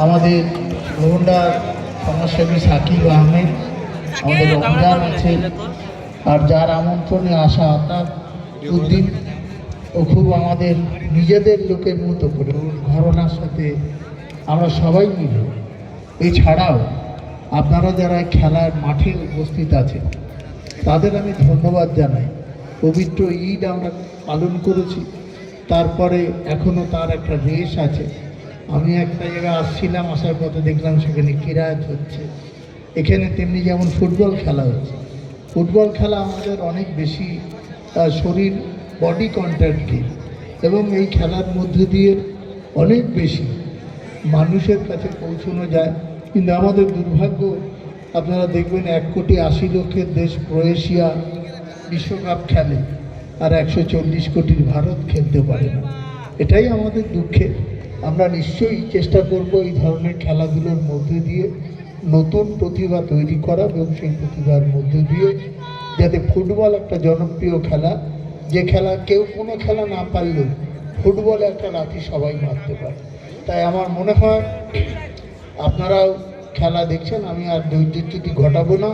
আমাদের লোহন্ডার সমাজসেবী সাকিব আহমেদ, আমাদের রমজান আছে, আর যার আমন্ত্রণে আসা আপনার উদ্দিন ও খুব আমাদের নিজেদের লোকের মতো করে ঘটনার সাথে আমরা সবাই মিলে। এছাড়াও আপনারা যারা খেলার মাঠে উপস্থিত আছেন তাদের আমি ধন্যবাদ জানাই। পবিত্র ঈদ আমরা পালন করেছি, তারপরে এখনও তার একটা রেশ আছে। আমি একটা জায়গায় আসছিলাম, আসার পথে দেখলাম সেখানে কিরাত হচ্ছে। এখানে তেমনি যেমন ফুটবল খেলা হচ্ছে। ফুটবল খেলা আমাদের অনেক বেশি শরীর বডি কন্ট্যাক্ট গেম, এবং এই খেলার মধ্যে দিয়ে অনেক বেশি মানুষের কাছে পৌঁছানো যায়। কিন্তু আমাদের দুর্ভাগ্য, আপনারা দেখবেন 1,80,00,000 দেশ ক্রোয়েশিয়া বিশ্বকাপ খেলে আর 140 কোটির ভারত খেলতে পারে না। এটাই আমাদের দুঃখের। আমরা নিশ্চয়ই চেষ্টা করব এই ধরনের খেলাধুলোর মধ্যে দিয়ে নতুন প্রতিভা তৈরি করা, এবং সেই প্রতিভার মধ্যে দিয়ে যাতে ফুটবল একটা জনপ্রিয় খেলা, যে খেলা কেউ কোনো খেলা না পারলেও ফুটবলে একটা লাথি সবাই মারতে পারে। তাই আমার মনে হয় আপনারাও খেলা দেখছেন, আমি আর ধৈর্যচ্যুতি ঘটাবো না।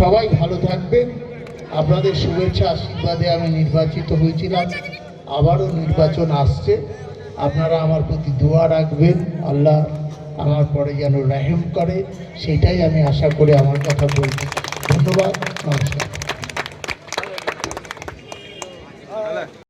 সবাই ভালো থাকবেন। আপনাদের শুভেচ্ছা আশীর্বাদে আমি নির্বাচিত হয়েছিলাম, আবারও নির্বাচন আসছে। আপনারা আমার প্রতি দোয়া রাখবেন, আল্লাহ আমার পরে যেন রহম করে, সেটাই আমি আশা করে আমার কথা বলছি। ধন্যবাদ, নমস্কার।